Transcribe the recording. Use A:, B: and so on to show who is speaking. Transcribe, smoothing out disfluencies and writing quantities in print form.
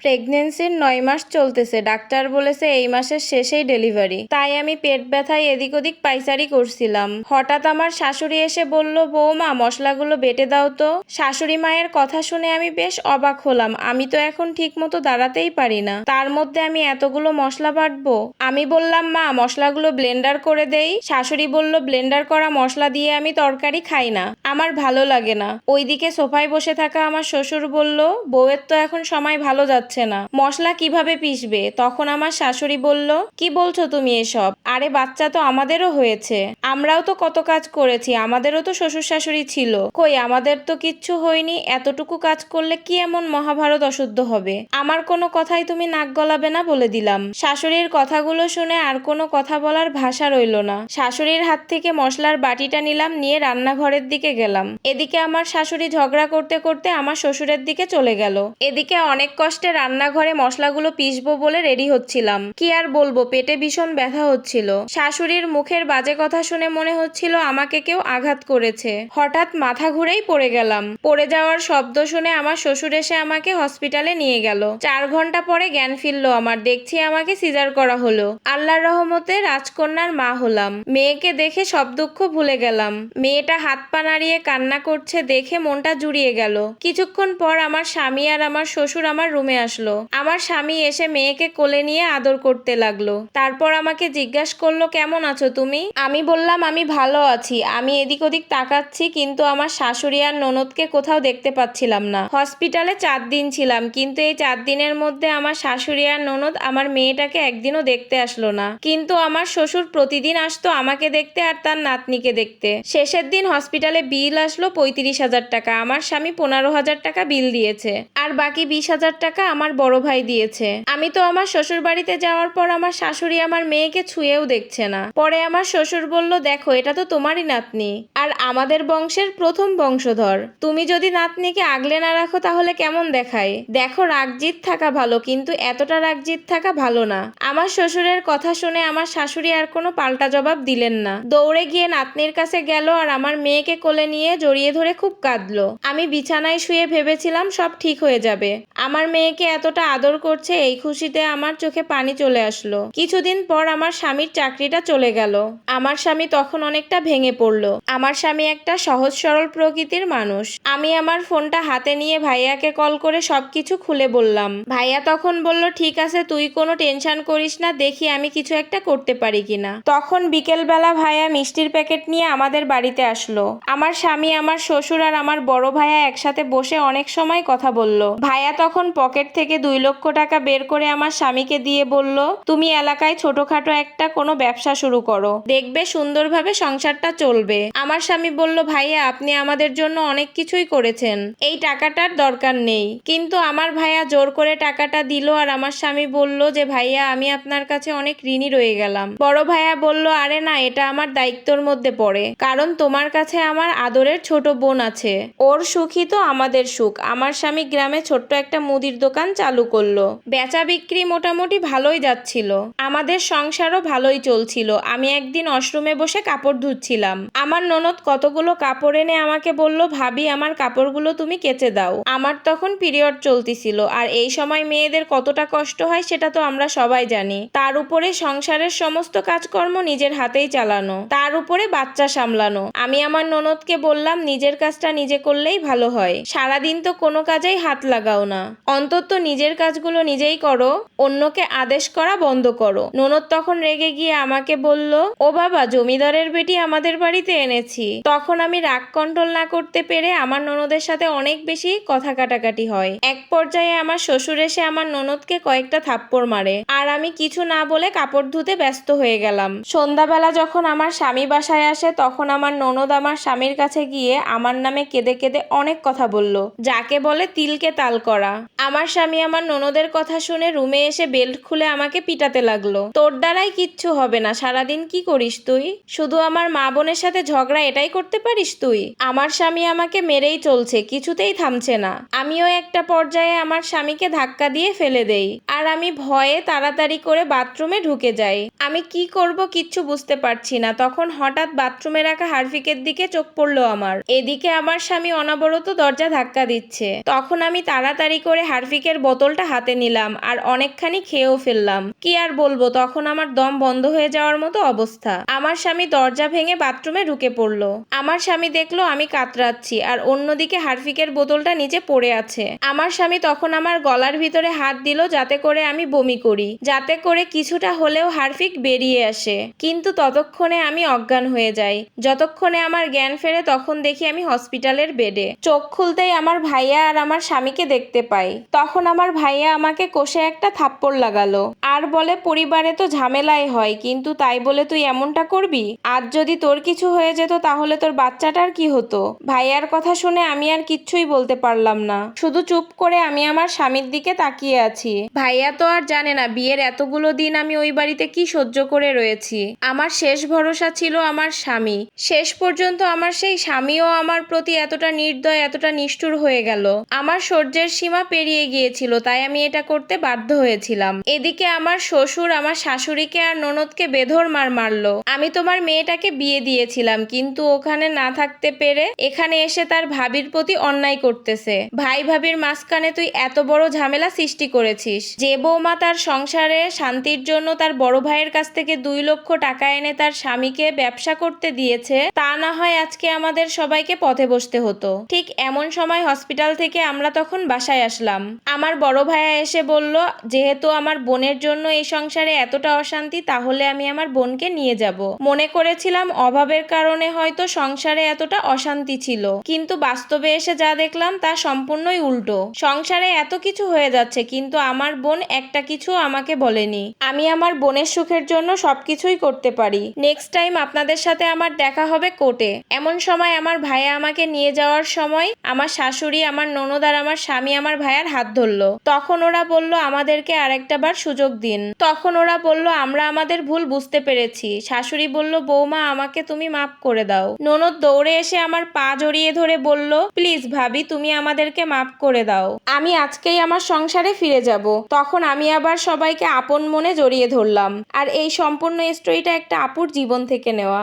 A: প্রেগনেন্সির 9 মাস চলতেছে, ডাক্তার বলেছে এই মাসের শেষেই ডেলিভারি। তাই আমি পেট ব্যথায় এদিক ওদিক পাইচারি করছিলাম। হঠাৎ আমার শাশুড়ি এসে বলল, বৌমা মশলাগুলো বেটে দাও তো। শাশুড়ি মায়ের কথা শুনে আমি বেশ অবাক হলাম। আমি তো এখন ঠিক মতো দাঁড়াতেই পারি না, তার মধ্যে আমি এতগুলো মশলা বাটবো। আমি বললাম, মা মশলাগুলো ব্লেন্ডার করে দেই। শাশুড়ি বলল, ব্লেন্ডার করা মশলা দিয়ে আমি তরকারি খাই না, আমার ভালো লাগে না। ওইদিকে সোফায় বসে থাকা আমার শ্বশুর বলল, বউয়ের তো এখন সময় ভালো যাচ্ছে না, মশলা কিভাবে পিষবে। তখন আমার শাশুড়ি বলল, কি বলছো তুমি এসব? আরে বাচ্চা তো আমাদেরও হয়েছে, আমরাও তো কত কাজ করেছি, আমাদেরও তো শ্বশুর শাশুড়ি ছিল। কই আমাদের তো কিচ্ছু হয়নি, এতটুকু কাজ করলে কি এমন মহাভারত অশুদ্ধ হবে? আমার কোনো কথাই তুমি নাক গলাবে না বলে দিলাম। শাশুড়ির কথাগুলো শুনে আর কোনো কথা বলার ভাষা রইল না। শাশুড়ির হাত থেকে মশলার বাটিটা নিলাম, নিয়ে রান্নাঘরের দিকে গেলাম। এদিকে আমার শাশুড়ি ঝগড়া করতে করতে আমার শ্বশুরের দিকে চলে গেল। এদিকে অনেক কষ্টে রান্নাঘরে মশলাগুলো পিষবো বলে রেডি হচ্ছিলাম। কি আর বলবো, পেটে ভীষণ ব্যথা হচ্ছিল। শাশুড়ির মুখের বাজে কথা শুনে মনে হচ্ছিল আমাকে কেউ আঘাত করেছে। হঠাৎ মাথা ঘুরেই পড়ে গেলাম। পড়ে যাওয়ার শব্দ শুনে আমার শ্বশুর এসে আমাকে হসপিটালে নিয়ে গেল। 4 ঘন্টা পরে জ্ঞান ফিরল আমার। দেখছি আমাকে সিজার করা হলো। আল্লাহর রহমতে রাজকন্যার মা হলাম। মেয়েকে দেখে সব দুঃখ ভুলে গেলাম। মেয়েটা হাত পা নাড়িয়ে কান্না করছে দেখে মনটা জুড়িয়ে গেল। কিছুক্ষণ পর আমার স্বামী আর আমার শ্বশুর আমার রুমে আসলো। আমার স্বামী এসে মেয়েকে কোলে নিয়ে আদর করতে লাগলো। তারপর আমাকে জিজ্ঞাসা করলো, কেমন আছো তুমি? আমি বললাম, আমি ভালো আছি। আমি এদিক ওদিক তাকাচ্ছি, কিন্তু আমার শাশুড়ি আর ননদকে কোথাও দেখতে পাচ্ছিলাম না। হসপিটালে 4 দিন ছিলাম, কিন্তু এই 4 দিনের মধ্যে আমার শাশুড়ি আর ননদ আমার মেয়েটাকে একদিনও দেখতে আসলো না। কিন্তু আমার শ্বশুর প্রতিদিন আসতো আমাকে দেখতে আর তার নাতনিকে দেখতে। শেষের দিন হসপিটালে বিল আসলো 35,000 টাকা। আমার স্বামী 15,000 টাকা বিল দিয়েছে, আর বাকি 20,000 টাকা আমার বড় ভাই দিয়েছে। আমি তো আমার শ্বশুর বাড়িতে যাওয়ার পর আমার শাশুড়ি আমার মেয়েকে ছুঁয়েও দেখছে না। পরে আমার শ্বশুর বলল, দেখো এটা তো তোমারই নাতনি, আর আমাদের বংশের প্রথম বংশধর। তুমি যদি নাতনিকে আগলে না রাখো তাহলে কেমন দেখায়? দেখো, রাগজিৎ থাকা ভালো, কিন্তু এতটা রাগজিৎ থাকা ভালো না। আমার শ্বশুরের কথা শুনে আমার শাশুড়ি আর কোনো পাল্টা জবাব দিলেন না। দৌড়ে গিয়ে নাতনির কাছে গেল আর আমার মেয়েকে কোলে নিয়ে জড়িয়ে ধরে খুব কাঁদলো। আমি বিছানায় শুয়ে ভেবেছিলাম সব ঠিক হয়ে যাবে। আমার মেয়েকে এতটা আদর করছে, এই খুশিতে আমার চোখে পানি চলে আসলো। কিছুদিন পর আমার স্বামীর চাকরিটা চলে গেল। আমার স্বামী তখন অনেকটা ভেঙে পড়লো। আমার স্বামী একটা সহজ সরল প্রকৃতির মানুষ। আমি আমার ফোনটা হাতে নিয়ে ভাইয়াকে কল করে সবকিছু খুলে বললাম। ভাইয়া তখন বলল, ঠিক আছে তুই কোনো টেনশন করিস না, দেখি আমি কিছু একটা করতে পারি কিনা। তখন বিকেলবেলা ভাইয়া মিষ্টির প্যাকেট নিয়ে আমাদের বাড়িতে আসলো। আমার স্বামী, আমার শ্বশুর আর আমার বড় ভাইয়া একসাথে বসে অনেক সময় কথা বলল। ভাইয়া তখন পকেট থেকে 2 লক্ষ টাকা বের করে আমার স্বামীকে দিয়ে বলল, তুমি এলাকায় ছোটখাটো একটা কোনো ব্যবসা শুরু করো, দেখবে সুন্দরভাবে সংসারটা চলবে। আমার স্বামী বলল, ভাইয়া আপনি আমাদের জন্য অনেক কিছুই করেছেন, এই টাকাটার দরকার নেই। কিন্তু আমার ভাইয়া জোর করে টাকাটা দিল আর আমার স্বামী বলল যে, ভাইয়া আমি আপনার কাছে অনেক ঋণী রয়ে গেলাম। বড় ভাইয়া বলল, আরে না, এটা আমার দায়িত্বর মধ্যে পড়ে, কারণ তোমার কাছে আমার আদরের ছোট বোন আছে, ওর সুখই তো আমাদের সুখ। আমার স্বামী গ্রামে ছোট্ট একটা মুদির দোকান চালু করলো। বেচা বিক্রি মোটামুটি ভালোই যাচ্ছিল, আমাদের সংসারও ভালোই চলছিল। আমি একদিন ওয়াশরুমে বসে কাপড় ধুচ্ছিলাম। আমার ননদ কতগুলো কাপড় এনে আমাকে বলল, ভাবি আমার কাপড়গুলো তুমি কেচে দাও। আমার তখন পিরিয়ড চলতেছিল, আর এই সময় মেয়েদের কতটা কষ্ট হয় সেটা তো আমরা সবাই জানি। তার উপরে সংসারের সমস্ত কাজকর্ম নিজের হাতেই চালানো, তার উপরে বাচ্চা সামলানো। আমি আমার ননদকে বললাম, নিজের কাজটা নিজে করলেই ভালো হয়, সারাদিন তো কোনো কাজেই হাত লাগাও না, অন্তত নিজের কাজগুলো নিজেই করো, অন্যকে আদেশ করা বন্ধ করো। ননদ তখন রেগে গিয়ে আমাকে বলল, ও বাবা, জমিদারের বেটি আমাদের বাড়িতে এনেছি। তখন আমি রাগ কন্ট্রোল না করতে পেরে আমার ননদের সাথে অনেক বেশি কথা কাটাকাটি হয়। এক পর্যায়ে আমার শ্বশুর এসে আমার ননদকে কয়েকটা থাপ্পড় মারে, আর আমি কিছু না বলে কাপড় ধুতে ব্যস্ত হয়ে গেলাম। সন্ধ্যাবেলা যখন আমার স্বামী বাসায় আসে, তখন আমার ননদ আমার স্বামীর কাছে গিয়ে আমার নামে কেঁদে কেঁদে অনেক কথা বলল, যাকে বলে তিলকে তাল করা। আমার স্বামী আমার ননদের কথা শুনে রুমে এসে বেল্ট খুলে আমাকে পিটাতে লাগলো। তোর দ্বারাই কিচ্ছু হবে না, সারাদিন কি করিস তুই? শুধু আমার মা বোনের সাথে ঝগড়া এটাই করতে পারিস তুই? আমার স্বামী আমাকে মেরেই চলছে, কিছুতেই থামছে না। আমিও একটা পর্যায়ে আমার স্বামীকে ধাক্কা দিয়ে ফেলে দেই, আর আমি ভয়ে তাড়াতাড়ি করে বাথরুমে ঢুকে যাই। আমি কি করব কিচ্ছু বুঝতে পারছি না। তখন হঠাৎ বাথরুমে রাখা হারফিকের দিকে চোখ পড়ল পড়লো আমার। এদিকে আমার স্বামী অনবরত দরজা ধাক্কা দিচ্ছে। তখন আমি তাড়াতাড়ি করে হারফিকের বোতলটা হাতে নিলাম আর অনেকখানি খেয়েও ফেললাম। কি আর বলবো, তখন আমার দম বন্ধ হয়ে যাওয়ার মতো অবস্থা। আমার স্বামী দরজা ভেঙে বাথরুমে ঢুকে পড়লো। আমার স্বামী দেখলো আমি কাতরাচ্ছি আর অন্যদিকে হারফিকের বোতলটা নিচে পড়ে আছে। আমার স্বামী তখন আমার গলার ভিতরে হাত দিল যাতে করে আমি বমি করি, যাতে করে কিছুটা হলেও হারফিক বেরিয়ে আসে। কিন্তু ততক্ষণে আমি অজ্ঞান হয়ে যাই। যতক্ষণে আমার জ্ঞান ফেরে তখন দেখি আমি হসপিটালের বেডে। চোখ খুলতেই আমার ভাইয়া আর আমার স্বামীকে দেখতে পাই। তখন আমার ভাইয়া আমাকে কষে একটা থাপ্পড় লাগালো আর বলে, পরিবারে তো ঝামেলাই হয়, কিন্তু তাই বলে তুই এমনটা করবি? আজ যদি তোর কিছু হয়ে যেত তাহলে তোর বাচ্চাটার কি হতো? ভাইয়ার কথা শুনে আমি আর কিচ্ছুই বলতে পারলাম না। শুধু চুপ করে আমি আমার স্বামীর দিকে তাকিয়ে আছি। ভাইয়া তো আর জানে না বিয়ের এতগুলো দিন আমি ওই বাড়িতে কি সহ্য করে রয়েছি। আমার শেষ ভরসা ছিল আমার স্বামী। শেষ পর্যন্ত আমার সেই স্বামীও আমার প্রতি এতটা নির্দয়, এতটা নিষ্ঠুর হয়ে গেল। আমার সহ্যের সীমা পেরিয়ে গিয়েছিল, তাই আমি এটা করতে বাধ্য হয়েছিলাম। এদিকে আমার শ্বশুর আমার শাশুড়িকে আর ননদকে বেধড় মারলো। আমি তোমার মেয়েটাকে বিয়ে দিয়েছিলাম, কিন্তু ওখানে না থাকতে পেরে এখানে এসে তার ভাবির প্রতি অন্যায় করতেছে। ভাই ভাবির মাঝখানে তুই এত বড় ঝামেলা সৃষ্টি করেছিস। যে বৌমা তার সংসারে শান্তির জন্য তার বড় ভাইয়ের কাছ থেকে 2 লক্ষ টাকা এনে তার স্বামীকে ব্যবসা করতে দিয়েছে, তা না হয় আজকে আমাদের সবাইকে পথে বসতে হতো। ঠিক এমন সময় হসপিটাল থেকে আমরা তখন বাসায় আসলাম। আমার বড় ভাইয়া এসে বলল, যেহেতু আমার বোনের জন্য এই সংসারে এতটা অশান্তি, তাহলে আমি আমার বোনকে নিয়ে যাব। মনে করেছিলাম অভাবের কারণে হয়তো সংসারে এতটা অশান্তি ছিল, কিন্তু বাস্তবে এসে যা দেখলাম তা সম্পূর্ণই উল্টো। সংসারে এত কিছু হয়ে যাচ্ছে, কিন্তু আমার বোন একটা কিছু আমাকে বলেনি। আমি আমার বোনের সুখের জন্য সবকিছুই করতে পারি। নেক্সট টাইম আপনাদের সাথে আমার দেখা হবে কোর্টে। এমন সময় আমার ভাইয়া আমাকে নিয়ে যাওয়ার সময় আমার শাশুড়ি, আমার ননদ আর আমার স্বামী আমার ভাইয়ার হাত ধরলো। তখন ওরা বলল, আমাদেরকে আরেকটা বার সুযোগ দিন। তখন ওরা বলল, আমরা আমাদের ভুল বুঝতে পেরেছি। শাশুড়ি বলল, বৌমা আমাকে তুমি মাফ করে দাও। ননদ দৌড়ে এসে আমার পা জড়িয়ে ধরে বলল, প্লিজ ভাবি, তুমি আমাদেরকে মাফ করে দাও। আমি আজকেই আমার সংসারে ফিরে যাব। তখন আমি আবার সবাইকে আপন মনে জড়িয়ে ধরলাম। আর এই সম্পূর্ণ স্টোরিটা একটা আপুর জীবন থেকে নেওয়া।